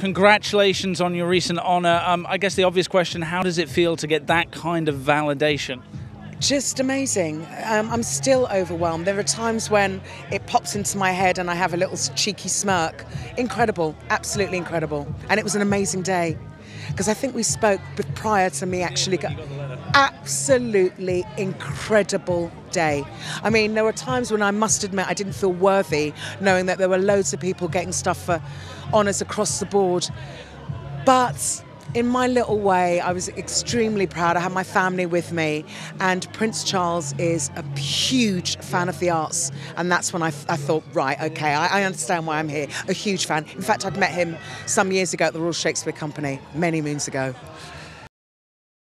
congratulations on your recent honour. I guess the obvious question, how does it feel to get that kind of validation? Just amazing. I'm still overwhelmed. There are times when it pops into my head and I have a little cheeky smirk. Incredible, absolutely incredible. And it was an amazing day. Because I think we spoke prior to me actually. Absolutely incredible day. I mean, there were times when I must admit I didn't feel worthy, knowing that there were loads of people getting stuff for honours across the board. But in my little way, I was extremely proud. I had my family with me, and Prince Charles is a huge fan of the arts, and that's when I thought, right, okay, I understand why I'm here. A huge fan. In fact, I'd met him some years ago at the Royal Shakespeare Company, many moons ago.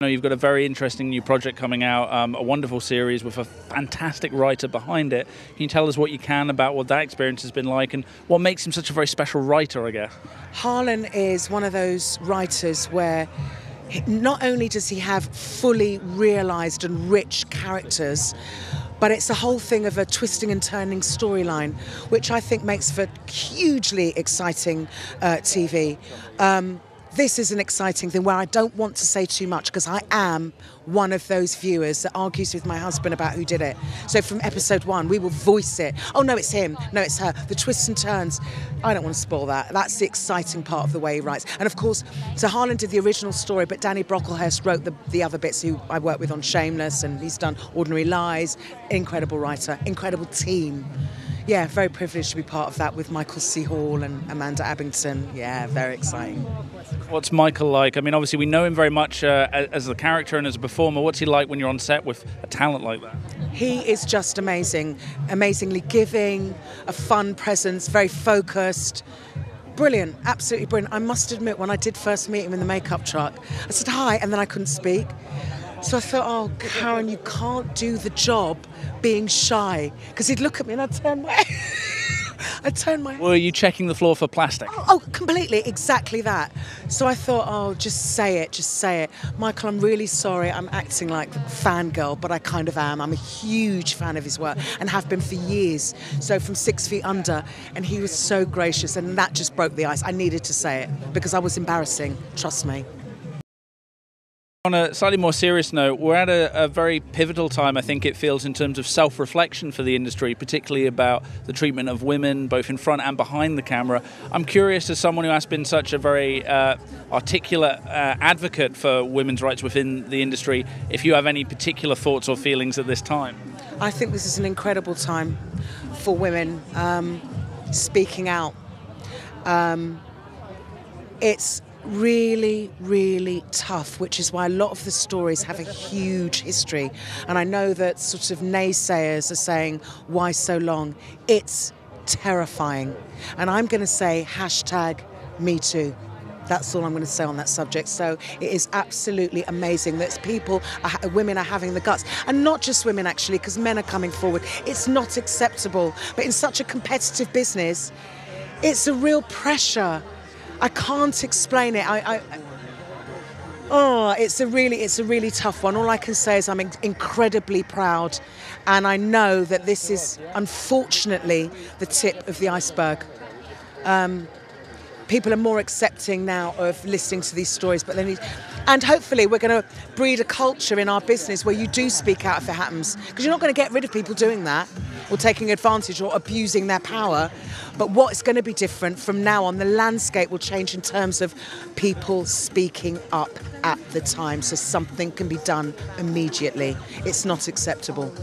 You've got a very interesting new project coming out, a wonderful series with a fantastic writer behind it. Can you tell us what you can about what that experience has been like and what makes him such a very special writer, I guess? Harlan is one of those writers where not only does he have fully realised and rich characters, but it's a whole thing of a twisting and turning storyline, which I think makes for hugely exciting TV. This is an exciting thing where I don't want to say too much because I am one of those viewers that argues with my husband about who did it. So from episode 1, we will voice it. Oh, no, it's him. No, it's her. The twists and turns. I don't want to spoil that. That's the exciting part of the way he writes. And of course, so Harlan did the original story, but Danny Brocklehurst wrote the other bits, who I work with on Shameless, and he's done Ordinary Lies. Incredible writer, incredible team. Yeah, very privileged to be part of that with Michael C. Hall and Amanda Abington. Yeah, very exciting. What's Michael like? I mean, obviously we know him very much as a character and as a performer. What's he like when you're on set with a talent like that? He is just amazing, amazingly giving, a fun presence, very focused. Brilliant, absolutely brilliant. I must admit, when I did first meet him in the makeup truck, I said hi, and then I couldn't speak. So I thought, oh, Karen, you can't do the job being shy. Because he'd look at me and I'd turn my... Were you checking the floor for plastic? Oh, completely, exactly that. So I thought, oh, just say it, just say it. Michael, I'm really sorry, I'm acting like fangirl, but I kind of am. I'm a huge fan of his work and have been for years. So from 6 Feet Under, and he was so gracious, and that just broke the ice. I needed to say it because I was embarrassing, trust me. On a slightly more serious note, we're at a very pivotal time, I think it feels, in terms of self-reflection for the industry, particularly about the treatment of women, both in front and behind the camera. I'm curious, as someone who has been such a very articulate advocate for women's rights within the industry, if you have any particular thoughts or feelings at this time. I think this is an incredible time for women speaking out. It's really, really tough, which is why a lot of the stories have a huge history. And I know that sort of naysayers are saying, why so long? It's terrifying. And I'm going to say #MeToo. That's all I'm going to say on that subject. So it is absolutely amazing that women are having the guts. And not just women, actually, because men are coming forward. It's not acceptable. But in such a competitive business, it's a real pressure. I can't explain it. It's a really tough one. All I can say is I'm incredibly proud, and I know that this is unfortunately the tip of the iceberg. People are more accepting now of listening to these stories, but and hopefully we're going to breed a culture in our business where you do speak out if it happens, because you're not going to get rid of people doing that or taking advantage or abusing their power. But what's going to be different from now on, the landscape will change in terms of people speaking up at the time, so something can be done immediately. It's not acceptable.